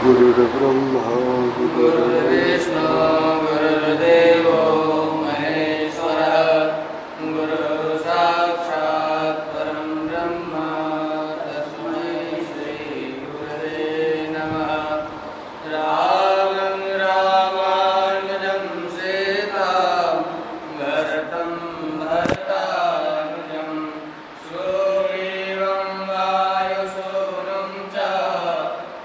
गुरुर्ब्रह्मा गुरुर्विष्णु गुरुर्देवो महेश्वरः गुरुः साक्षात् परं ब्रह्म तस्मै श्रीगुरवे नमः। रामं रामानुजं सीतां भरतं भरतानुजं सुग्रीवं वायुसूनं च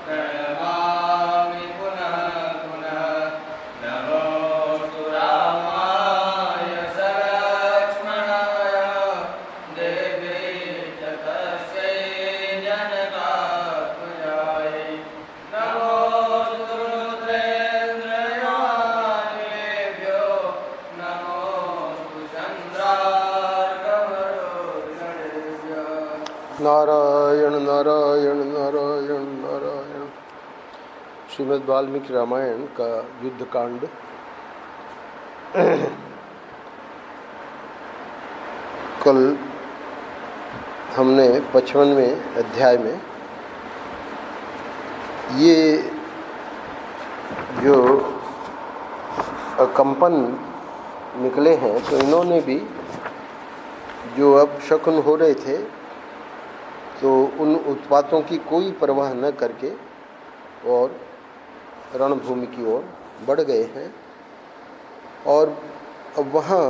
प्रणमामि पुनः पुनः। नमोऽस्तु रामाय सलक्ष्मणाय देवे च तस्यै जनकात्मजायै। नमोऽस्तु रुद्रेन्द्रयानिलेभ्यो नमोऽस्तु चन्द्रार्कमरुद्गणेभ्यो। नारायण नारायण नारायण नारायण। श्रीमद् वाल्मीकि रामायण का युद्ध कांड। कल हमने 55वें अध्याय में ये जो अकंपन निकले हैं तो इन्होंने भी जो अब शकुन हो रहे थे तो उन उत्पातों की कोई परवाह न करके और रणभूमि की ओर बढ़ गए हैं। और अब वहाँ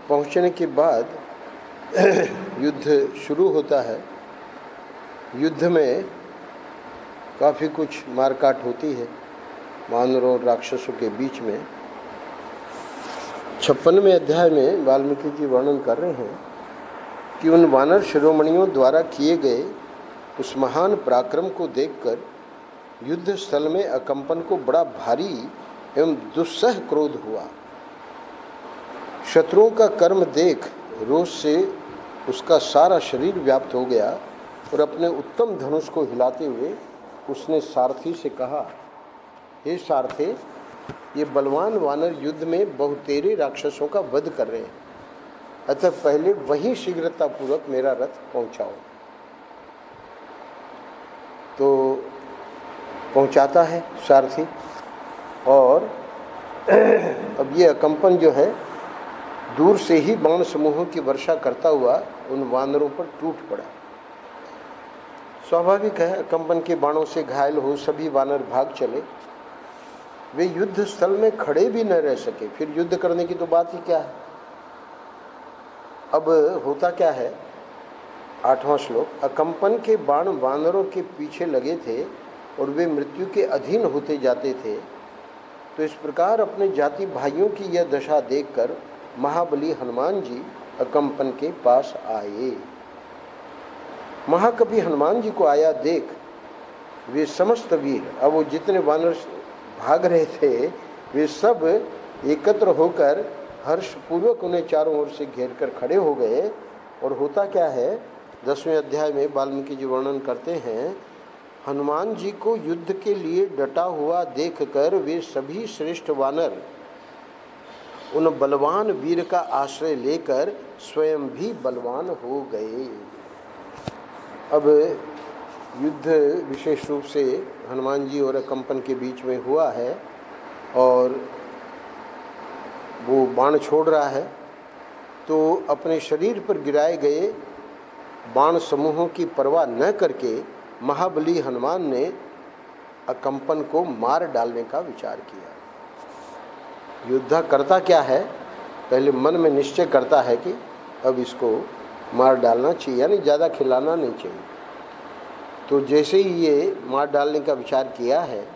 पहुँचने के बाद युद्ध शुरू होता है। युद्ध में काफ़ी कुछ मारकाट होती है वानरों और राक्षसों के बीच में। 56वें अध्याय में वाल्मीकि जी वर्णन कर रहे हैं कि उन वानर शिरोमणियों द्वारा किए गए उस महान पराक्रम को देखकर युद्ध स्थल में अकंपन को बड़ा भारी एवं दुस्सह क्रोध हुआ। शत्रुओं का कर्म देख रोष से उसका सारा शरीर व्याप्त हो गया और अपने उत्तम धनुष को हिलाते हुए उसने सारथी से कहा, हे सारथे, ये बलवान वानर युद्ध में बहुतेरे राक्षसों का वध कर रहे हैं, अतः पहले वहीं शीघ्रतापूर्वक मेरा रथ पहुंचाओ। तो पहुंचाता है सारथी और अब ये अकंपन जो है दूर से ही बाण समूहों की वर्षा करता हुआ उन वानरों पर टूट पड़ा। स्वाभाविक है, अकंपन के बाणों से घायल हो सभी वानर भाग चले। वे युद्ध स्थल में खड़े भी न रह सके, फिर युद्ध करने की तो बात ही क्या है। अब होता क्या है, 8वां श्लोक, अकंपन के बाण वानरों के पीछे लगे थे और वे मृत्यु के अधीन होते जाते थे। तो इस प्रकार अपने जाति भाइयों की यह दशा देखकर महाबली हनुमान जी अकंपन के पास आए। महाकवि हनुमान जी को आया देख वे समस्त वीर, अब वो जितने वानर भाग रहे थे वे सब एकत्र होकर हर्षपूर्वक उन्हें चारों ओर से घेर कर खड़े हो गए। और होता क्या है, 10वें अध्याय में वाल्मीकि जी वर्णन करते हैं, हनुमान जी को युद्ध के लिए डटा हुआ देखकर वे सभी श्रेष्ठ वानर उन बलवान वीर का आश्रय लेकर स्वयं भी बलवान हो गए। अब युद्ध विशेष रूप से हनुमान जी और अकंपन के बीच में हुआ है और वो बाण छोड़ रहा है तो अपने शरीर पर गिराए गए बाण समूहों की परवाह न करके महाबली हनुमान ने अकंपन को मार डालने का विचार किया। योद्धा करता क्या है, पहले मन में निश्चय करता है कि अब इसको मार डालना चाहिए, यानी ज़्यादा खिलाना नहीं चाहिए। तो जैसे ही ये मार डालने का विचार किया है,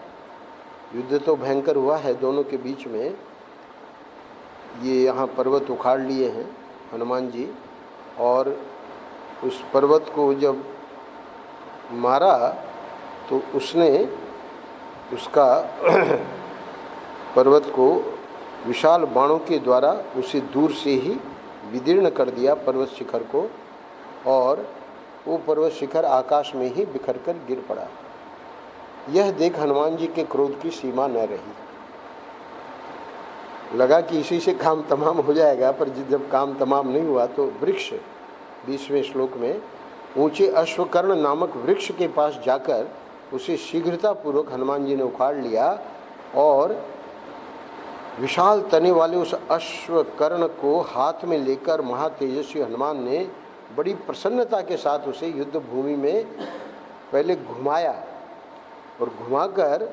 युद्ध तो भयंकर हुआ है दोनों के बीच में। ये यहाँ पर्वत उखाड़ लिए हैं हनुमान जी और उस पर्वत को जब मारा तो उसने उसका पर्वत को विशाल बाणों के द्वारा उसे दूर से ही विदीर्ण कर दिया पर्वत शिखर को, और वो पर्वत शिखर आकाश में ही बिखर कर गिर पड़ा। यह देख हनुमान जी के क्रोध की सीमा न रही। लगा कि इसी से काम तमाम हो जाएगा, पर जब काम तमाम नहीं हुआ तो वृक्ष 20वें श्लोक में ऊंचे अश्वकर्ण नामक वृक्ष के पास जाकर उसे शीघ्रतापूर्वक हनुमान जी ने उखाड़ लिया और विशाल तने वाले उस अश्व कर्ण को हाथ में लेकर महातेजस्वी हनुमान ने बड़ी प्रसन्नता के साथ उसे युद्ध भूमि में पहले घुमाया और घुमाकर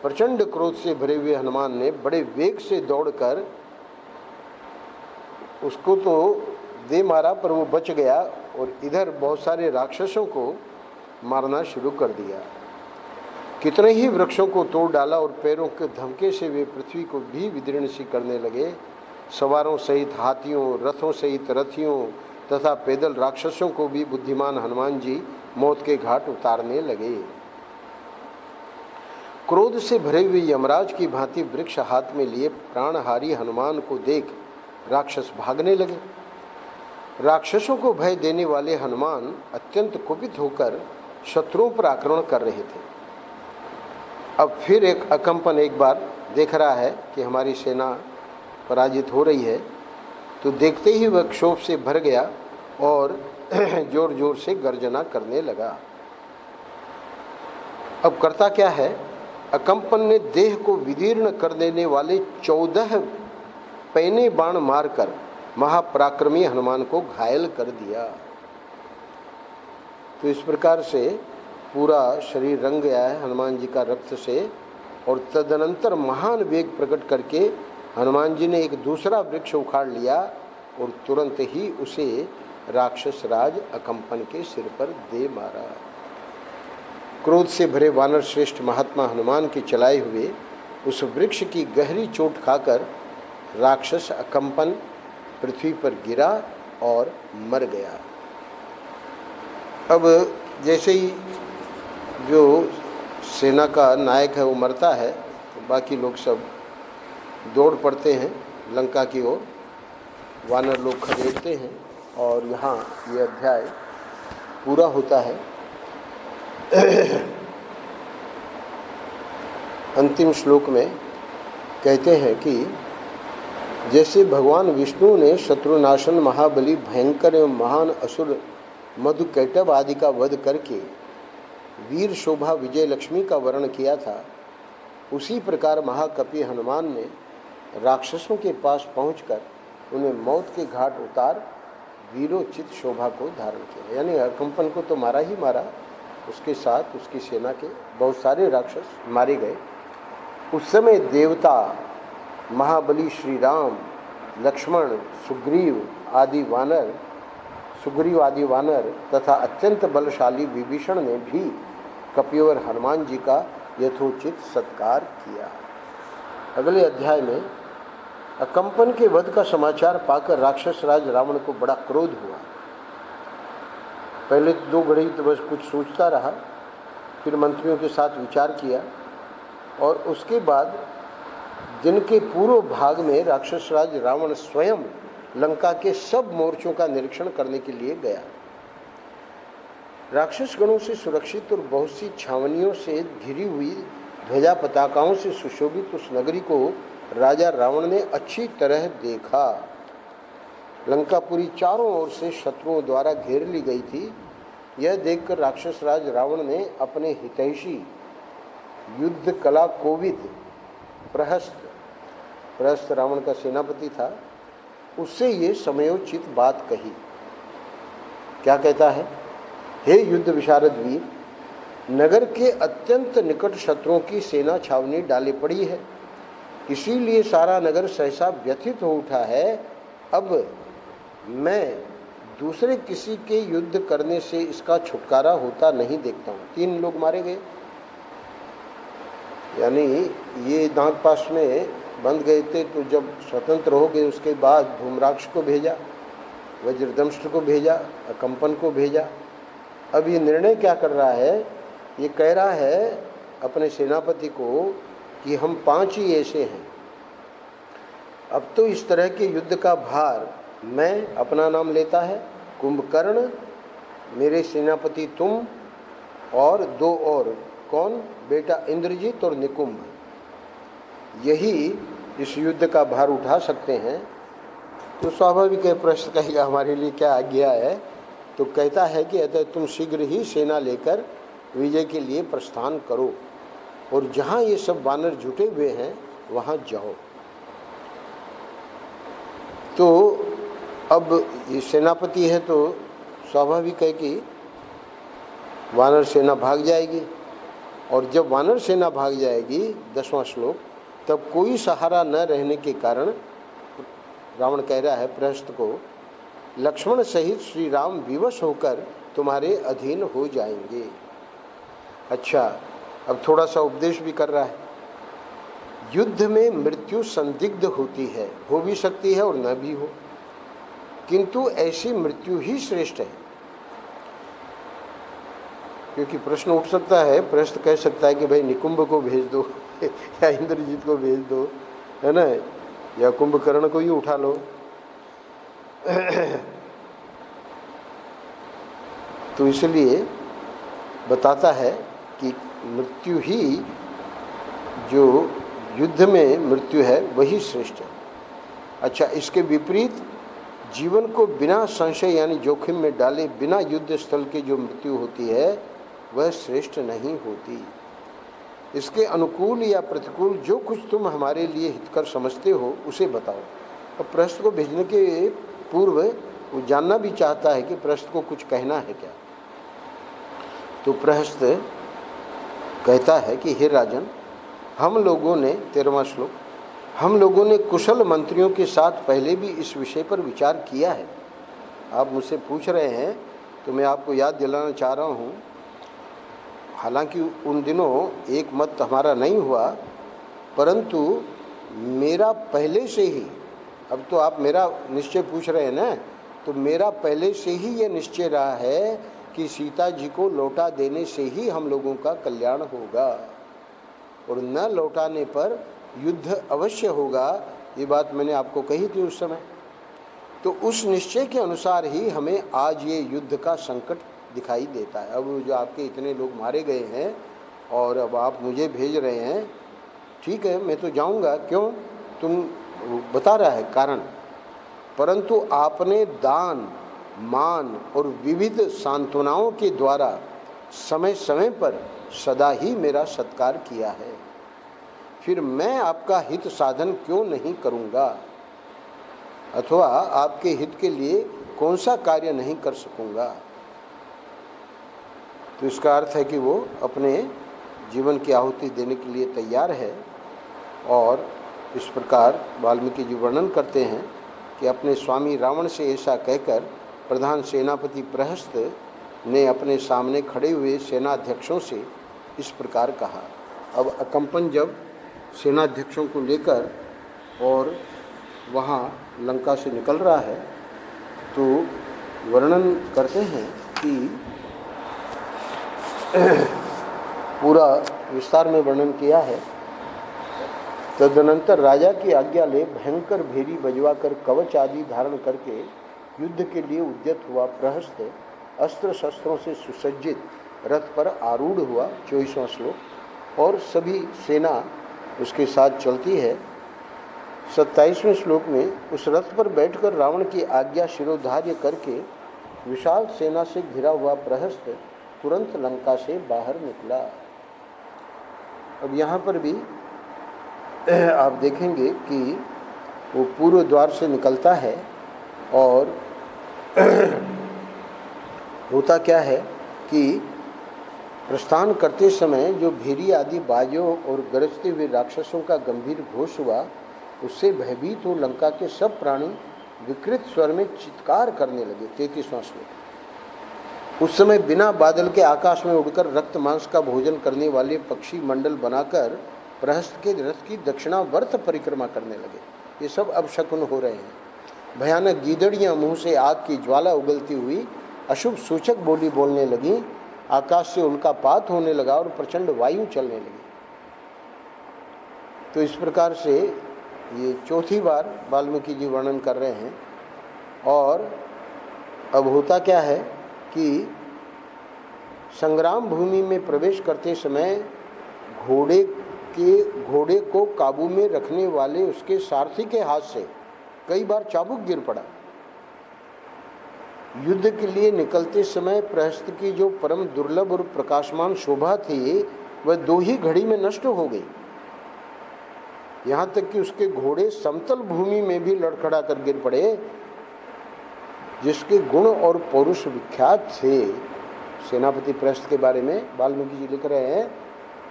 प्रचंड क्रोध से भरे हुए हनुमान ने बड़े वेग से दौड़कर उसको तो दे मारा, पर वो बच गया और इधर बहुत सारे राक्षसों को मारना शुरू कर दिया। कितने ही वृक्षों को तोड़ डाला और पैरों के धमके से वे पृथ्वी को भी विदीर्ण सी करने लगे। सवारों सहित हाथियों, रथों सहित रथियों तथा पैदल राक्षसों को भी बुद्धिमान हनुमान जी मौत के घाट उतारने लगे। क्रोध से भरे हुए यमराज की भांति वृक्ष हाथ में लिए प्राणहारी हनुमान को देख राक्षस भागने लगे। राक्षसों को भय देने वाले हनुमान अत्यंत कुपित होकर शत्रुओं पर आक्रमण कर रहे थे। अब फिर एक अकंपन एक बार देख रहा है कि हमारी सेना पराजित हो रही है, तो देखते ही वह क्षोभ से भर गया और जोर जोर से गर्जना करने लगा। अब करता क्या है, अकंपन ने देह को विदीर्ण कर देने वाले 14 पैने बाण मारकर महापराक्रमी हनुमान को घायल कर दिया। तो इस प्रकार से पूरा शरीर रंग गया है हनुमान जी का रक्त से, और तदनंतर महान वेग प्रकट करके हनुमान जी ने एक दूसरा वृक्ष उखाड़ लिया और तुरंत ही उसे राक्षस राज अकंपन के सिर पर दे मारा। क्रोध से भरे वानर श्रेष्ठ महात्मा हनुमान के चलाए हुए उस वृक्ष की गहरी चोट खाकर राक्षस अकंपन पृथ्वी पर गिरा और मर गया। अब जैसे ही जो सेना का नायक है वो मरता है, तो बाकी लोग सब दौड़ पड़ते हैं लंका की ओर। वानर लोग खदेड़ते हैं और यहाँ ये अध्याय पूरा होता है। अंतिम श्लोक में कहते हैं कि जैसे भगवान विष्णु ने शत्रुनाशन महाबली भयंकर एवं महान असुर मधुकैटभ आदि का वध करके वीर शोभा विजय लक्ष्मी का वर्ण किया था, उसी प्रकार महाकपि हनुमान ने राक्षसों के पास पहुंचकर उन्हें मौत के घाट उतार वीरोचित शोभा को धारण किया। यानी अकंपन को तो मारा ही मारा, उसके साथ उसकी सेना के बहुत सारे राक्षस मारे गए। उस समय देवता महाबली श्री राम, लक्ष्मण, सुग्रीव आदि वानर तथा अत्यंत बलशाली विभीषण ने भी कपिवर हनुमान जी का यथोचित सत्कार किया। अगले अध्याय में अकंपन के वध का समाचार पाकर राक्षस राज रावण को बड़ा क्रोध हुआ। पहले 2 घड़ी तो बस कुछ सोचता रहा, फिर मंत्रियों के साथ विचार किया और उसके बाद दिन के पूर्व भाग में राक्षस राज रावण स्वयं लंका के सब मोर्चों का निरीक्षण करने के लिए गया। राक्षस गणों से सुरक्षित और बहुत सी छावनियों से घिरी हुई ध्वजा पताकाओं से सुशोभित उस नगरी को राजा रावण ने अच्छी तरह देखा। लंकापुरी चारों ओर से शत्रुओं द्वारा घेर ली गई थी। यह देखकर राक्षस राज रावण ने अपने हितैषी युद्ध कला कोविद प्रहस्त रावण का सेनापति था, उससे ये समयोचित बात कही। क्या कहता है, हे युद्ध विशारद वीर, नगर के अत्यंत निकट शत्रुओं की सेना छावनी डाले पड़ी है, इसीलिए सारा नगर सहसा व्यथित हो उठा है। अब मैं दूसरे किसी के युद्ध करने से इसका छुटकारा होता नहीं देखता हूँ। 3 लोग मारे गए, यानी ये नागपाश में बंद गए थे, तो जब स्वतंत्र हो गए उसके बाद धूम्राक्ष को भेजा, वज्रदंष्ट को भेजा, अकंपन को भेजा। अब ये निर्णय क्या कर रहा है, ये कह रहा है अपने सेनापति को कि हम 5 ही ऐसे हैं, अब तो इस तरह के युद्ध का भार मैं अपना नाम लेता है, कुंभकर्ण, मेरे सेनापति तुम और 2 और, कौन, बेटा इंद्रजीत और निकुंभ, यही इस युद्ध का भार उठा सकते हैं। तो स्वाभाविक है, प्रश्न कहेगा हमारे लिए क्या आज्ञा है। तो कहता है कि अतः तुम शीघ्र ही सेना लेकर विजय के लिए प्रस्थान करो और जहाँ ये सब वानर जुटे हुए हैं वहाँ जाओ। तो अब ये सेनापति है तो स्वाभाविक है कि वानर सेना भाग जाएगी, और जब वानर सेना भाग जाएगी 10वां श्लोक, तब कोई सहारा न रहने के कारण रावण कह रहा है प्रहस्त को, लक्ष्मण सहित श्री राम विवश होकर तुम्हारे अधीन हो जाएंगे। अच्छा, अब थोड़ा सा उपदेश भी कर रहा है। युद्ध में मृत्यु संदिग्ध होती है, हो भी सकती है और न भी हो, किंतु ऐसी मृत्यु ही श्रेष्ठ है। क्योंकि प्रश्न उठ सकता है, प्रश्न कह सकता है कि भाई निकुंभ को भेज दो या इंद्रजीत को भेज दो, है ना, या कुंभकर्ण को ही उठा लो। तो इसलिए बताता है कि मृत्यु ही, जो युद्ध में मृत्यु है वही श्रेष्ठ है। अच्छा, इसके विपरीत जीवन को बिना संशय यानी जोखिम में डाले बिना युद्ध स्थल के जो मृत्यु होती है वह श्रेष्ठ नहीं होती। इसके अनुकूल या प्रतिकूल जो कुछ तुम हमारे लिए हितकर समझते हो उसे बताओ। अब प्रहस्त को भेजने के पूर्व वो जानना भी चाहता है कि प्रहस्त को कुछ कहना है क्या। तो प्रहस्त कहता है कि हे राजन, हम लोगों ने 13वां श्लोक, हम लोगों ने कुशल मंत्रियों के साथ पहले भी इस विषय पर विचार किया है। आप मुझसे पूछ रहे हैं तो मैं आपको याद दिलाना चाह रहा हूँ, हालांकि उन दिनों एक मत हमारा नहीं हुआ, परंतु मेरा पहले से ही, अब तो आप मेरा निश्चय पूछ रहे हैं ना, तो मेरा पहले से ही ये निश्चय रहा है कि सीता जी को लौटा देने से ही हम लोगों का कल्याण होगा, और न लौटाने पर युद्ध अवश्य होगा। ये बात मैंने आपको कही थी उस समय। तो उस निश्चय के अनुसार ही हमें आज ये युद्ध का संकट दिखाई देता है। अब जो आपके इतने लोग मारे गए हैं और अब आप मुझे भेज रहे हैं, ठीक है मैं तो जाऊंगा, क्यों, तुम बता रहा है कारण, परंतु आपने दान मान और विविध सांत्वनाओं के द्वारा समय समय पर सदा ही मेरा सत्कार किया है, फिर मैं आपका हित साधन क्यों नहीं करूंगा, अथवा आपके हित के लिए कौन सा कार्य नहीं कर सकूंगा। तो इसका अर्थ है कि वो अपने जीवन की आहुति देने के लिए तैयार है। और इस प्रकार वाल्मीकि जी वर्णन करते हैं कि अपने स्वामी रावण से ऐसा कहकर प्रधान सेनापति प्रहस्त ने अपने सामने खड़े हुए सेनाध्यक्षों से इस प्रकार कहा। अब अकंपन जब सेनाध्यक्षों को लेकर और वहाँ लंका से निकल रहा है तो वर्णन करते हैं कि पूरा विस्तार में वर्णन किया है। तदनंतर राजा की आज्ञा ले भयंकर भेरी बजवाकर कवच आदि धारण करके युद्ध के लिए उद्यत हुआ प्रहस्त अस्त्र शस्त्रों से सुसज्जित रथ पर आरूढ़ हुआ, 24वां श्लोक, और सभी सेना उसके साथ चलती है। 27वें श्लोक में उस रथ पर बैठकर रावण की आज्ञा शिरोधार्य करके विशाल सेना से घिरा हुआ प्रहस्त तुरंत लंका से बाहर निकला। अब यहाँ पर भी आप देखेंगे कि वो पूर्व द्वार से निकलता है और होता क्या है कि प्रस्थान करते समय जो भेरी आदि बाजों और गरजते हुए राक्षसों का गंभीर घोष हुआ, उससे भयभीत हो लंका के सब प्राणी विकृत स्वर में चित्कार करने लगे। 33वां श्लोक। उस समय बिना बादल के आकाश में उड़कर रक्त मांस का भोजन करने वाले पक्षी मंडल बनाकर प्रहस्त के रथ की दक्षिणावर्त परिक्रमा करने लगे। ये सब अपशकुन हो रहे हैं। भयानक गीदड़ियाँ मुँह से आग की ज्वाला उगलती हुई अशुभ सूचक बोली बोलने लगी। आकाश से उल्कापात होने लगा और प्रचंड वायु चलने लगी। तो इस प्रकार से ये चौथी बार वाल्मीकि जी वर्णन कर रहे हैं। और अब होता क्या है कि संग्राम भूमि में प्रवेश करते समय घोड़े को काबू में रखने वाले उसके सारथी के हाथ से कई बार चाबुक गिर पड़ा। युद्ध के लिए निकलते समय प्रहस्त की जो परम दुर्लभ और प्रकाशमान शोभा थी वह 2 ही घड़ी में नष्ट हो गई। यहाँ तक कि उसके घोड़े समतल भूमि में भी लड़खड़ा कर गिर पड़े। जिसके गुण और पौरुष विख्यात थे, सेनापति प्रहस्त के बारे में वाल्मीकि जी लिख रहे हैं,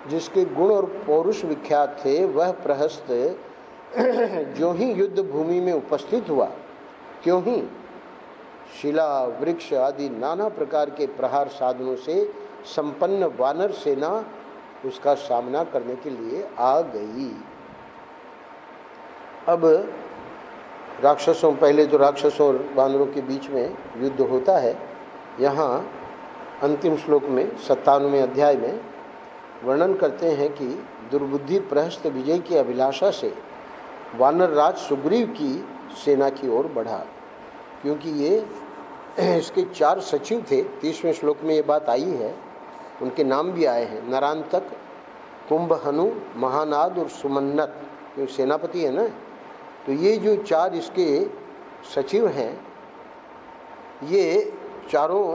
जिसके गुण और पौरुष विख्यात थे वह प्रहस्त जो ही युद्ध भूमि में उपस्थित हुआ क्यों ही शिला वृक्ष आदि नाना प्रकार के प्रहार साधनों से संपन्न वानर सेना उसका सामना करने के लिए आ गई। अब राक्षसों, पहले तो राक्षसों और वानरों के बीच में युद्ध होता है। यहाँ अंतिम श्लोक में 97वें अध्याय में वर्णन करते हैं कि दुर्बुद्धि प्रहस्त विजय की अभिलाषा से वानर राज सुग्रीव की सेना की ओर बढ़ा, क्योंकि ये इसके 4 सचिव थे। 30वें श्लोक में ये बात आई है, उनके नाम भी आए हैं, नरांतक, कुंभहनु, महानाद और सुमन्नत, जो सेनापति है ना। तो ये जो 4 इसके सचिव हैं, ये चारों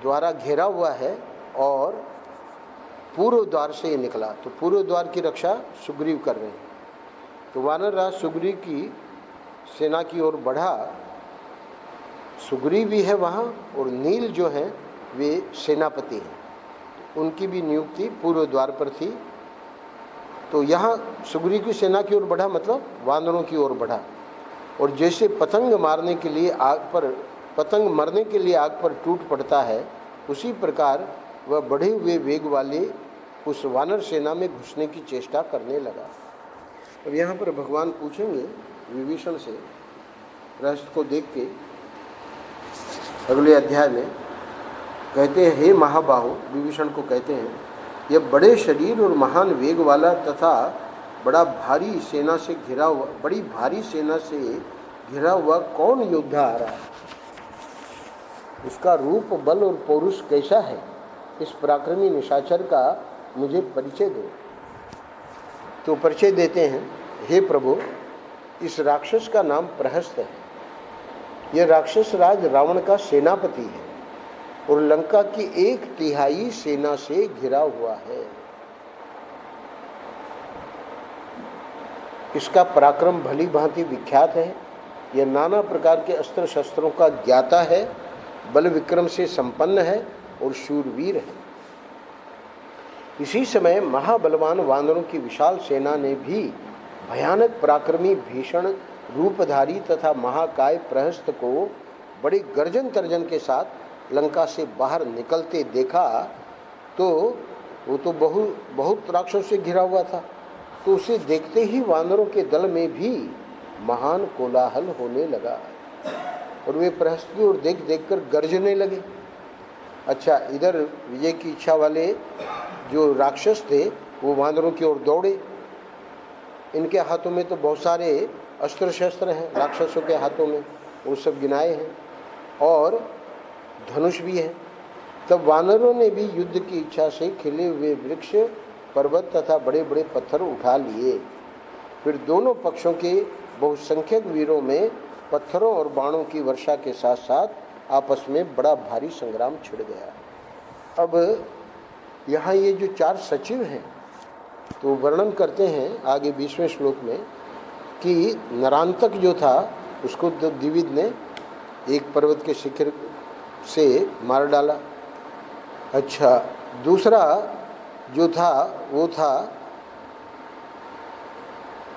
द्वारा घेरा हुआ है और पूर्व द्वार से ये निकला। तो पूर्व द्वार की रक्षा सुग्रीव कर रहे हैं। तो वानर राज सुग्रीव की सेना की ओर बढ़ा। सुग्रीव भी है वहाँ और नील जो हैं वे सेनापति हैं, उनकी भी नियुक्ति पूर्व द्वार पर थी। तो यहाँ सुग्रीव की सेना की ओर बढ़ा मतलब वानरों की ओर बढ़ा। और जैसे पतंग मारने के लिए पतंग मरने के लिए आग पर टूट पड़ता है, उसी प्रकार वह बढ़े हुए वेग वाले उस वानर सेना में घुसने की चेष्टा करने लगा। अब यहाँ पर भगवान पूछेंगे विभीषण से, प्रहस्त को देख के अगले अध्याय में कहते हैं, हे महाबाहु, विभीषण को कहते हैं, यह बड़े शरीर और महान वेग वाला तथा बड़ी भारी सेना से घिरा हुआ कौन योद्धा आ रहा है? उसका रूप, बल और पौरुष कैसा है? इस पराक्रमी निशाचर का मुझे परिचय दो। तो परिचय देते हैं, हे प्रभु, इस राक्षस का नाम प्रहस्त है। यह राक्षस राज रावण का सेनापति है और लंका की 1/3 सेना से घिरा हुआ है। इसका पराक्रम भली भांति विख्यात है। यह नाना प्रकार के अस्त्र शस्त्रों का ज्ञाता है, बल विक्रम से संपन्न है और शूरवीर है। इसी समय महाबलवान वानरों की विशाल सेना ने भी भयानक पराक्रमी भीषण रूपधारी तथा महाकाय प्रहस्त को बड़ी गर्जन तर्जन के साथ लंका से बाहर निकलते देखा। तो वो तो बहुत राक्षसों से घिरा हुआ था। तो उसे देखते ही वानरों के दल में भी महान कोलाहल होने लगा और वे प्रहस्त की ओर देख कर गरजने लगे। अच्छा, इधर विजय की इच्छा वाले जो राक्षस थे वो वानरों की ओर दौड़े। इनके हाथों में तो बहुत सारे अस्त्र शस्त्र हैं, राक्षसों के हाथों में वो सब गिनाए हैं, और धनुष भी है। तब वानरों ने भी युद्ध की इच्छा से खिले हुए वृक्ष, पर्वत तथा बड़े बड़े पत्थर उठा लिए। फिर दोनों पक्षों के बहुसंख्यक वीरों में पत्थरों और बाणों की वर्षा के साथ साथ आपस में बड़ा भारी संग्राम छिड़ गया। अब यहाँ ये जो 4 सचिव हैं तो वर्णन करते हैं आगे 20वें श्लोक में कि नरांतक जो था उसको द्विविद ने एक पर्वत के शिखर से मार डाला। अच्छा, दूसरा जो था वो था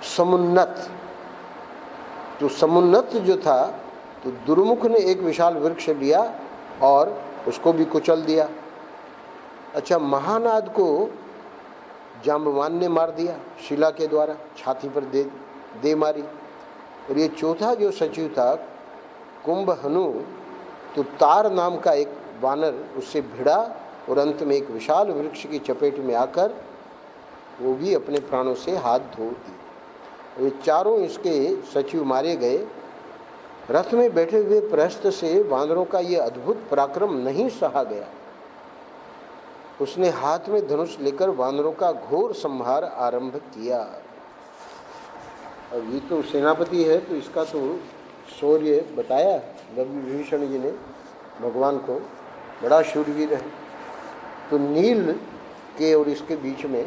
समुन्नत। तो समुन्नत जो था तो दुर्मुख ने एक विशाल वृक्ष लिया और उसको भी कुचल दिया। अच्छा, महानाद को जाम्बवान ने मार दिया शिला के द्वारा, छाती पर दे मारी। और ये चौथा जो सचिव था कुंभहनु, तो तार नाम का एक वानर उससे भिड़ा और अंत में एक विशाल वृक्ष की चपेट में आकर वो भी अपने प्राणों से हाथ धो दिए। वे चारों इसके सचिव मारे गए। रथ में बैठे हुए प्रहस्त से वानरों का ये अद्भुत पराक्रम नहीं सहा गया। उसने हाथ में धनुष लेकर वानरों का घोर संहार आरंभ किया। अब ये तो सेनापति है तो इसका तो शौर्य बताया विभीषण जी ने। भगवान को, बड़ा शूरवीर है। तो नील के और इसके बीच में,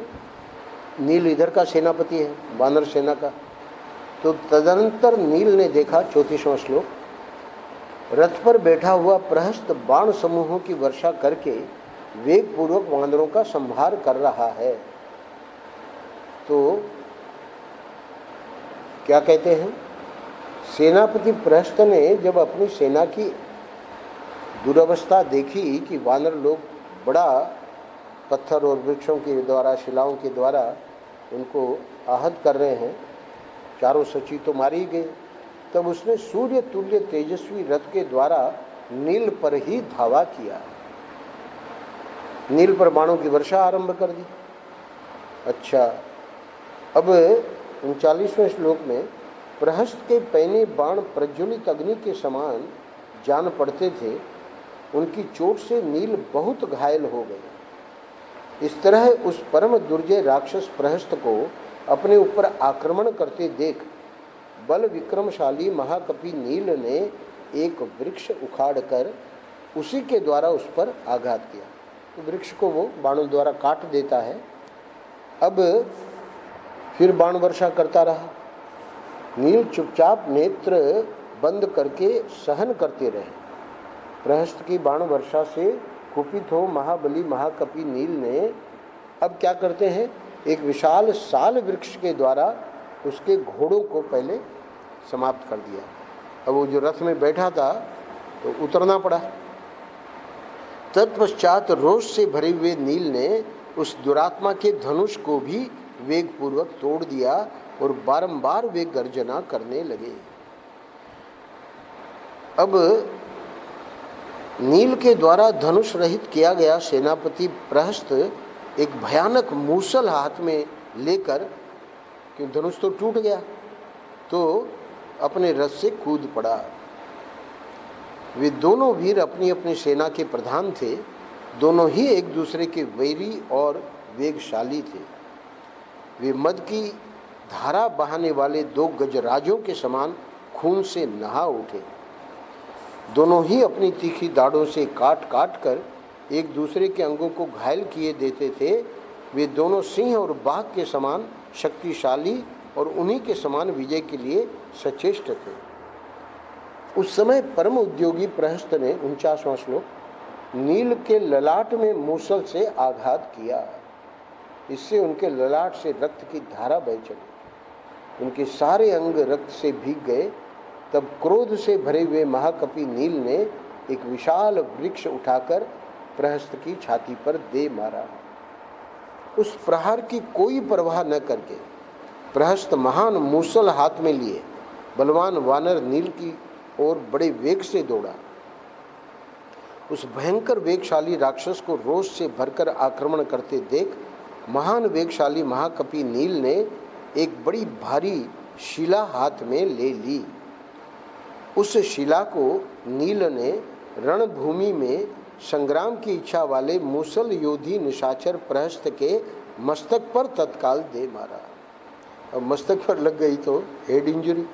नील इधर का सेनापति है, वानर सेना का। तो तदनंतर नील ने देखा, 34वां श्लोक, रथ पर बैठा हुआ प्रहस्त बाण समूहों की वर्षा करके वेग पूर्वक वानरों का संहार कर रहा है। तो क्या कहते हैं, सेनापति प्रहस्त ने जब अपनी सेना की दुरवस्था देखी कि वानर लोग बड़ा पत्थर और वृक्षों के द्वारा, शिलाओं के द्वारा उनको आहत कर रहे हैं, चारों सची तो मारी गई, तब उसने सूर्य तुल्य तेजस्वी रथ के द्वारा नील पर ही धावा किया, नील पर बाणों की वर्षा आरंभ कर दी। अच्छा, अब 39वें श्लोक में प्रहस्त के पैने बाण प्रज्वलित अग्नि के समान जान पड़ते थे, उनकी चोट से नील बहुत घायल हो गए। इस तरह उस परम दुर्जय राक्षस प्रहस्त को अपने ऊपर आक्रमण करते देख बल विक्रमशाली महाकपि नील ने एक वृक्ष उखाड़कर उसी के द्वारा उस पर आघात किया। तो वृक्ष को वो बाणों द्वारा काट देता है। अब फिर बाण वर्षा करता रहा। नील चुपचाप नेत्र बंद करके सहन करते रहे। प्रहस्त की बाण वर्षा से कुपित हो महाबली महाकपि नील ने अब क्या करते हैं, एक विशाल साल वृक्ष के द्वारा उसके घोड़ों को पहले समाप्त कर दिया। अब वो जो रथ में बैठा था तो उतरना पड़ा। तत्पश्चात रोष से भरे हुए नील ने उस दुरात्मा के धनुष को भी वेग पूर्वक तोड़ दिया और बारंबार वे गर्जना करने लगे। अब नील के द्वारा धनुष रहित किया गया सेनापति प्रहस्त एक भयानक मूसल हाथ में लेकर, क्यों धनुष तो टूट गया, तो अपने रथ से कूद पड़ा। वे दोनों वीर अपनी अपनी सेना के प्रधान थे। दोनों ही एक दूसरे के वैरी और वेगशाली थे। वे मद की धारा बहाने वाले दो गजराजों के समान खून से नहा उठे। दोनों ही अपनी तीखी दाढ़ों से काट काट कर एक दूसरे के अंगों को घायल किए देते थे। वे दोनों सिंह और बाघ के समान शक्तिशाली और उन्हीं के समान विजय के लिए सचेष्ट थे। उस समय परम उद्योगी प्रहस्त ने 49वां श्लोक, नील के ललाट में मूसल से आघात किया। इससे उनके ललाट से रक्त की धारा बह चली, उनके सारे अंग रक्त से भीग गए। तब क्रोध से भरे हुए महाकपि नील ने एक विशाल वृक्ष उठाकर प्रहस्त की छाती पर दे मारा। उस प्रहार की कोई परवाह न करके प्रहस्त महान मूसल हाथ में लिए बलवान वानर नील की ओर बड़े वेग से दौड़ा। उस भयंकर वेगशाली राक्षस को रोष से भरकर आक्रमण करते देख महान वेगशाली महाकपि नील ने एक बड़ी भारी शिला हाथ में ले ली। उस शिला को नील ने रणभूमि में संग्राम की इच्छा वाले मूसल योधी निशाचर प्रहस्त के मस्तक पर तत्काल दे मारा। अब मस्तक पर लग गई तो हेड इंजरी।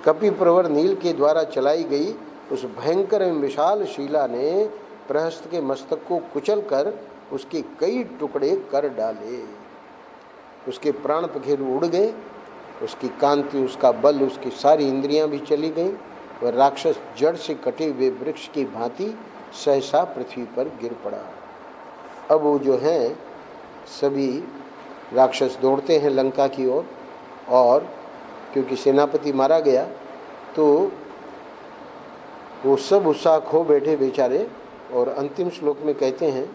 कपि प्रवर नील के द्वारा चलाई गई उस भयंकर एवं विशाल शिला ने प्रहस्त के मस्तक को कुचल कर उसके कई टुकड़े कर डाले। उसके प्राण पखेरु उड़ गए, उसकी कांति, उसका बल, उसकी सारी इंद्रियां भी चली गईं। वह राक्षस जड़ से कटे हुए वृक्ष की भांति सहसा पृथ्वी पर गिर पड़ा। अब वो जो हैं सभी राक्षस दौड़ते हैं लंका की ओर, और क्योंकि सेनापति मारा गया तो वो सब उत्साह खो बैठे बेचारे। और अंतिम श्लोक में कहते हैं,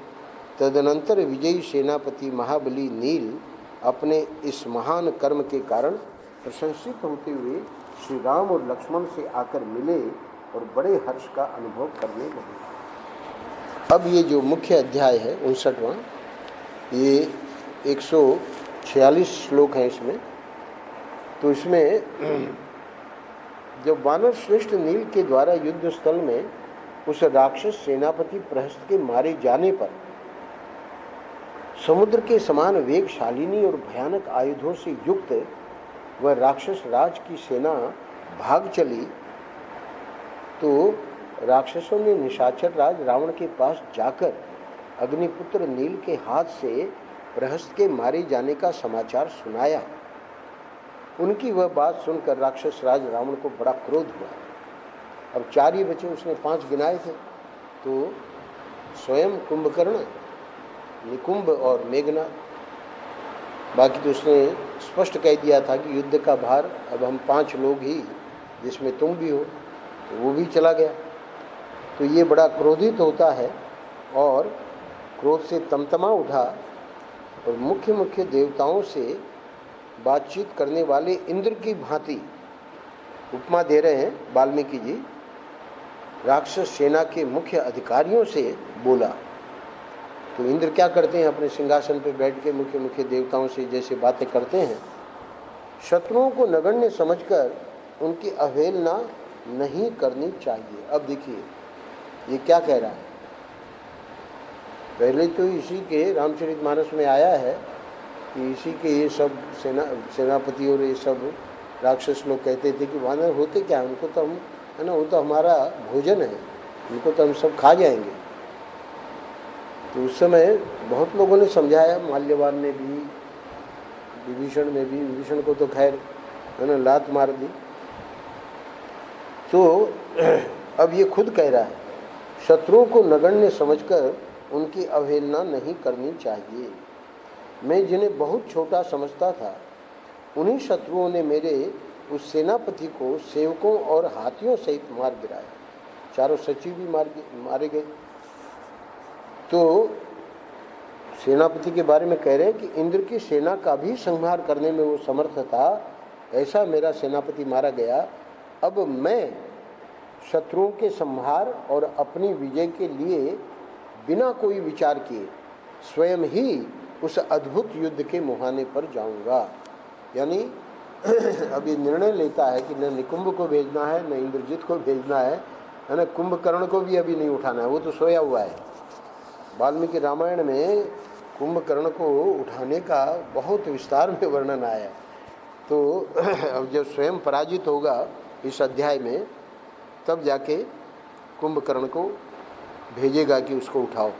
तदनंतर विजयी सेनापति महाबली नील अपने इस महान कर्म के कारण प्रशंसित होते हुए श्री राम और लक्ष्मण से आकर मिले और बड़े हर्ष का अनुभव करने लगे। अब ये जो मुख्य अध्याय है 59वां, ये 146 श्लोक हैं इसमें। तो इसमें जब वानर श्रेष्ठ नील के द्वारा युद्ध स्थल में उस राक्षस सेनापति प्रहस्त के मारे जाने पर समुद्र के समान वेगशालिनी और भयानक आयुधों से युक्त वह राक्षस राज की सेना भाग चली, तो राक्षसों ने निशाचर राज रावण के पास जाकर अग्निपुत्र नील के हाथ से प्रहस्त के मारे जाने का समाचार सुनाया। उनकी वह बात सुनकर राक्षस राज रावण को बड़ा क्रोध हुआ। अब 4 ही बचे, उसने 5 गिनाए थे। तो स्वयं कुंभकर्ण, निकुंभ और मेघनाद, बाकी तो उसने स्पष्ट कह दिया था कि युद्ध का भार अब हम 5 लोग ही, जिसमें तुम भी हो, तो वो भी चला गया। तो ये बड़ा क्रोधित होता है और क्रोध से तमतमा उठा और मुख्य मुख्य देवताओं से बातचीत करने वाले इंद्र की भांति उपमा दे रहे हैं वाल्मीकि जी, राक्षस सेना के मुख्य अधिकारियों से बोला। तो इंद्र क्या करते हैं, अपने सिंहासन पर बैठ के मुख्य मुख्य देवताओं से जैसे बातें करते हैं, शत्रुओं को नगण्य समझकर उनकी अवहेलना नहीं करनी चाहिए। अब देखिए ये क्या कह रहा है। पहले तो इसी के रामचरितमानस में आया है कि इसी के ये सब सेनापति और ये सब राक्षस लोग कहते थे कि वानर होते क्या, उनको तो हम, है ना, वो तो हमारा भोजन है, उनको तो हम सब खा जाएंगे। तो उस समय बहुत लोगों ने समझाया, माल्यवान ने भी, विभीषण ने भी। विभीषण को तो खैर, है ना, लात मार दी। तो अब ये खुद कह रहा है, शत्रुओं को नगण्य समझकर उनकी अवहेलना नहीं करनी चाहिए। मैं जिन्हें बहुत छोटा समझता था, उन्हीं शत्रुओं ने मेरे उस सेनापति को सेवकों और हाथियों सहित मार गिराया। 4 सचिव भी मारे गए। तो सेनापति के बारे में कह रहे हैं कि इंद्र की सेना का भी संहार करने में वो समर्थ था, ऐसा मेरा सेनापति मारा गया। अब मैं शत्रुओं के संहार और अपनी विजय के लिए बिना कोई विचार किए स्वयं ही उस अद्भुत युद्ध के मुहाने पर जाऊंगा। यानी अब ये निर्णय लेता है कि न निकुंभ को भेजना है, न इंद्रजित को भेजना है ना, कुंभकर्ण को भी अभी नहीं उठाना है, वो तो सोया हुआ है। वाल्मीकि रामायण में कुंभकर्ण को उठाने का बहुत विस्तार में वर्णन आया है। तो अब जब स्वयं पराजित होगा इस अध्याय में, तब जाके कुंभकर्ण को भेजेगा कि उसको उठाओ।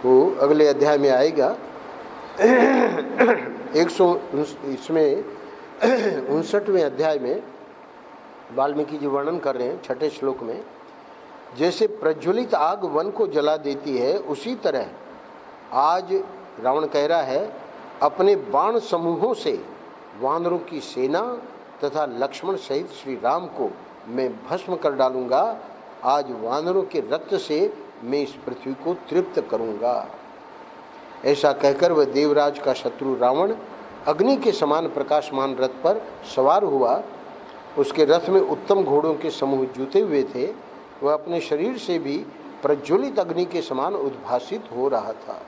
वो अगले अध्याय में आएगा। 159वें अध्याय में वाल्मीकि जी वर्णन कर रहे हैं 6ठे श्लोक में, जैसे प्रज्वलित आग वन को जला देती है, उसी तरह आज रावण कह रहा है अपने बाण समूहों से वानरों की सेना तथा लक्ष्मण सहित श्री राम को मैं भस्म कर डालूंगा। आज वानरों के रक्त से मैं इस पृथ्वी को तृप्त करूंगा। ऐसा कहकर वह देवराज का शत्रु रावण अग्नि के समान प्रकाशमान रथ पर सवार हुआ। उसके रथ में उत्तम घोड़ों के समूह जुते हुए थे। वह अपने शरीर से भी प्रज्वलित अग्नि के समान उद्भासित हो रहा था।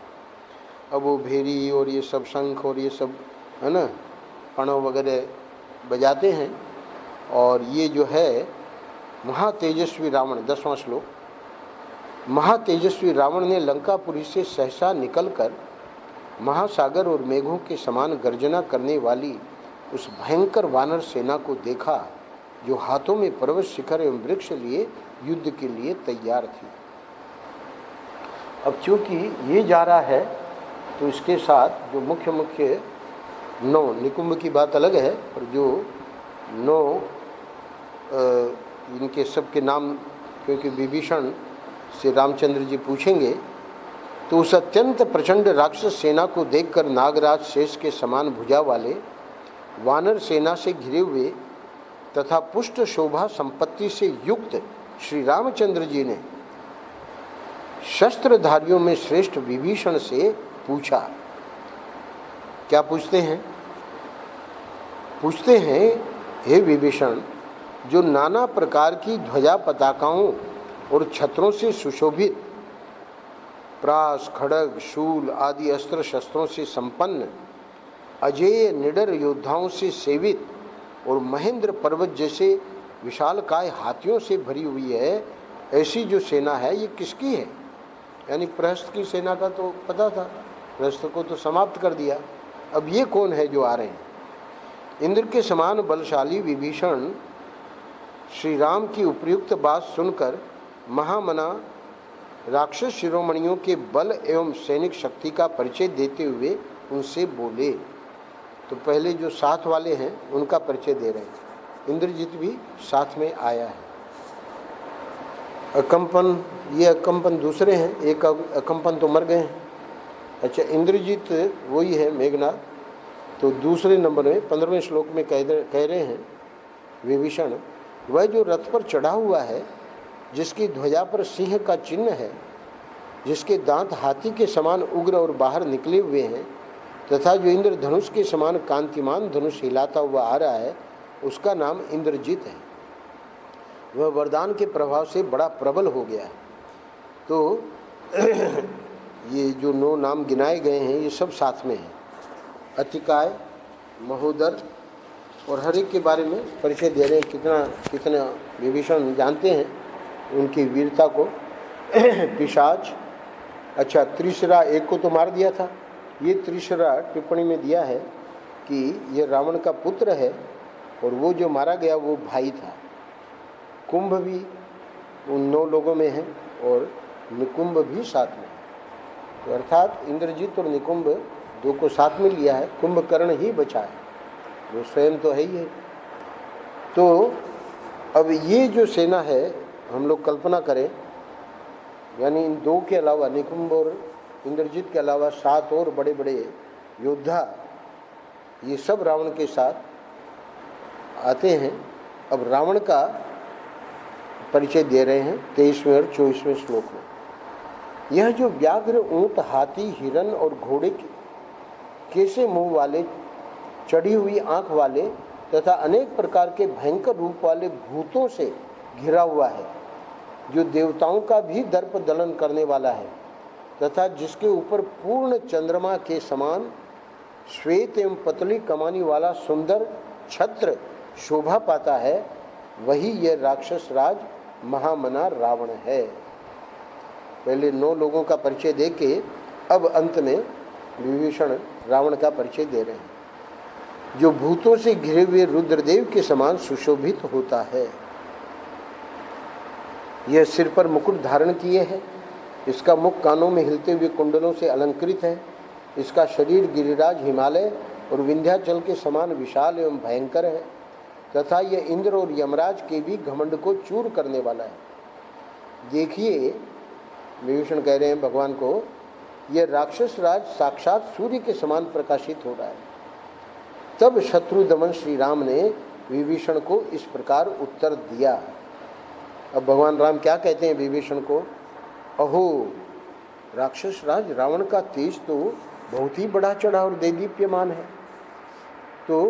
अब वो भेरी और ये सब शंख और ये सब, है ना, पणव वगैरह बजाते हैं। और ये जो है महातेजस्वी रावण, 10वां श्लोक, महातेजस्वी रावण ने लंकापुरी से सहसा निकलकर महासागर और मेघों के समान गर्जना करने वाली उस भयंकर वानर सेना को देखा, जो हाथों में पर्वत शिखर एवं वृक्ष लिए युद्ध के लिए तैयार थी। अब चूंकि ये जा रहा है तो इसके साथ जो मुख्य मुख्य 9, निकुंभ की बात अलग है, और जो 9 इनके सब के नाम, क्योंकि विभीषण से रामचंद्र जी पूछेंगे, तो उस अत्यंत प्रचंड राक्षस सेना को देखकर नागराज शेष के समान भुजा वाले वानर सेना से घिरे हुए तथा पुष्ट शोभा संपत्ति से युक्त श्री रामचंद्र जी ने शस्त्रधारियों में श्रेष्ठ विभीषण से पूछा। क्या पूछते हैं? पूछते हैं, हे विभीषण, जो नाना प्रकार की ध्वजा पताकाओं और छत्रों से सुशोभित, प्रास, खड्ग, शूल आदि अस्त्र शस्त्रों से संपन्न, अजेय निडर योद्धाओं से सेवित और महेंद्र पर्वत जैसे विशालकाय हाथियों से भरी हुई है, ऐसी जो सेना है ये किसकी है? यानी प्रहस्त की सेना का तो पता था, प्रहस्त को तो समाप्त कर दिया। अब ये कौन है जो आ रहे हैं? इंद्र के समान बलशाली विभीषण श्री राम की उपयुक्त बात सुनकर महामना राक्षस शिरोमणियों के बल एवं सैनिक शक्ति का परिचय देते हुए उनसे बोले। तो पहले जो साथ वाले हैं उनका परिचय दे रहे हैं। इंद्रजीत भी साथ में आया है। अकंपन, ये अकंपन दूसरे हैं, एक अकंपन तो मर गए हैं। अच्छा, इंद्रजीत वही है मेघनाथ। तो दूसरे नंबर में 15वें श्लोक में कह रहे हैं विभीषण, वह जो रथ पर चढ़ा हुआ है, जिसकी ध्वजा पर सिंह का चिन्ह है, जिसके दांत हाथी के समान उग्र और बाहर निकले हुए हैं, तथा जो इंद्र धनुष के समान कांतिमान धनुष हिलाता हुआ आ रहा है, उसका नाम इंद्रजीत है। वह वरदान के प्रभाव से बड़ा प्रबल हो गया है। तो ये जो 9 नाम गिनाए गए हैं ये सब साथ में हैं। अतिकाय, महोदर और हर एक के बारे में परिचय दे रहे हैं। कितना विभीषण जानते हैं उनकी वीरता को। पिशाच, अच्छा त्रिशरा, एक को तो मार दिया था। ये त्रिशरा टिप्पणी में दिया है कि ये रावण का पुत्र है और वो जो मारा गया वो भाई था। कुंभ भी उन 9 लोगों में है और निकुंभ भी साथ में। तो अर्थात इंद्रजीत और निकुंभ 2 को साथ में लिया है। कुंभकर्ण ही बचा है, वो स्वयं तो है ही है। तो अब ये जो सेना है, हम लोग कल्पना करें, यानी इन 2 के अलावा, निकुंभ और इंद्रजीत के अलावा 7 और बड़े बड़े योद्धा, ये सब रावण के साथ आते हैं। अब रावण का परिचय दे रहे हैं 23वें और 24वें श्लोक में। यह जो व्याघ्र, ऊंट, हाथी, हिरन और घोड़े कैसे मुंह वाले, चढ़ी हुई आंख वाले तथा अनेक प्रकार के भयंकर रूप वाले भूतों से घिरा हुआ है, जो देवताओं का भी दर्प दलन करने वाला है, तथा जिसके ऊपर पूर्ण चंद्रमा के समान श्वेत एवं पतली कमानी वाला सुंदर छत्र शोभा पाता है, वही यह राक्षस राज महामना रावण है। पहले 9 लोगों का परिचय देके अब अंत में विभीषण रावण का परिचय दे रहे हैं, जो भूतों से घिरे हुए रुद्रदेव के समान सुशोभित होता है। यह सिर पर मुकुट धारण किए है, इसका मुख कानों में हिलते हुए कुंडलों से अलंकृत है, इसका शरीर गिरिराज, हिमालय और विंध्याचल के समान विशाल एवं भयंकर है, तथा यह इंद्र और यमराज के भी घमंड को चूर करने वाला है। देखिए, विभीषण कह रहे हैं भगवान को, यह राक्षस राज साक्षात सूर्य के समान प्रकाशित हो रहा है। तब शत्रु दमन श्री राम ने विभीषण को इस प्रकार उत्तर दिया। अब भगवान राम क्या कहते हैं विभीषण को, अहो राक्षस राज, रावण का तेज तो बहुत ही बढ़ा चढ़ा और देदीप्यमान है। तो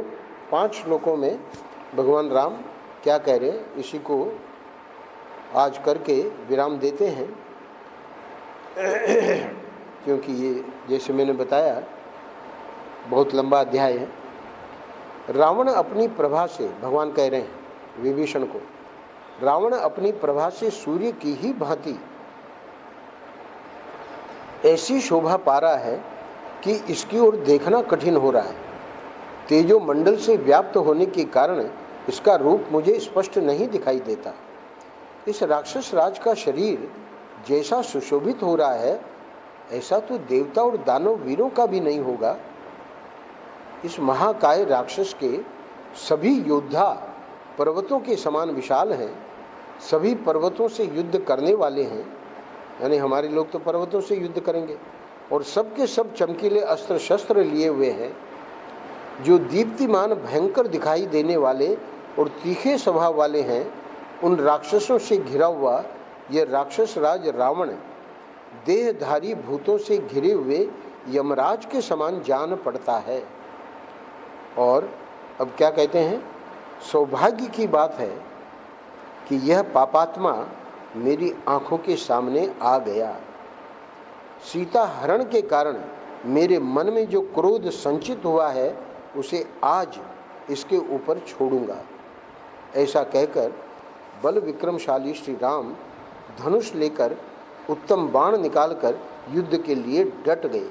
5 श्लोकों में भगवान राम क्या कह रहे हैं, इसी को आज करके विराम देते हैं। क्योंकि ये जैसे मैंने बताया बहुत लंबा अध्याय है। रावण अपनी प्रभा से, भगवान कह रहे हैं विभीषण को, रावण अपनी प्रभा से सूर्य की ही भांति ऐसी शोभा पा रहा है कि इसकी ओर देखना कठिन हो रहा है। तेजो मंडल से व्याप्त होने के कारण इसका रूप मुझे स्पष्ट नहीं दिखाई देता। इस राक्षस राज का शरीर जैसा सुशोभित हो रहा है, ऐसा तो देवता और दानव वीरों का भी नहीं होगा। इस महाकाय राक्षस के सभी योद्धा पर्वतों के समान विशाल हैं, सभी पर्वतों से युद्ध करने वाले हैं, यानी हमारे लोग तो पर्वतों से युद्ध करेंगे, और सबके सब चमकीले अस्त्र शस्त्र लिए हुए हैं। जो दीप्तिमान भयंकर दिखाई देने वाले और तीखे स्वभाव वाले हैं, उन राक्षसों से घिरा हुआ यह राक्षस राज रावण देहधारी भूतों से घिरे हुए यमराज के समान जान पड़ता है। और अब क्या कहते हैं, सौभाग्य की बात है कि यह पापात्मा मेरी आंखों के सामने आ गया। सीता हरण के कारण मेरे मन में जो क्रोध संचित हुआ है, उसे आज इसके ऊपर छोड़ूंगा। ऐसा कहकर बल विक्रमशाली श्री राम धनुष लेकर उत्तम बाण निकालकर युद्ध के लिए डट गए।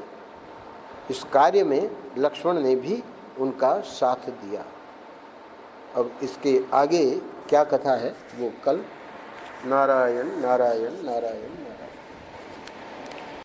इस कार्य में लक्ष्मण ने भी उनका साथ दिया। अब इसके आगे क्या कथा है वो कल। नारायण नारायण नारायण।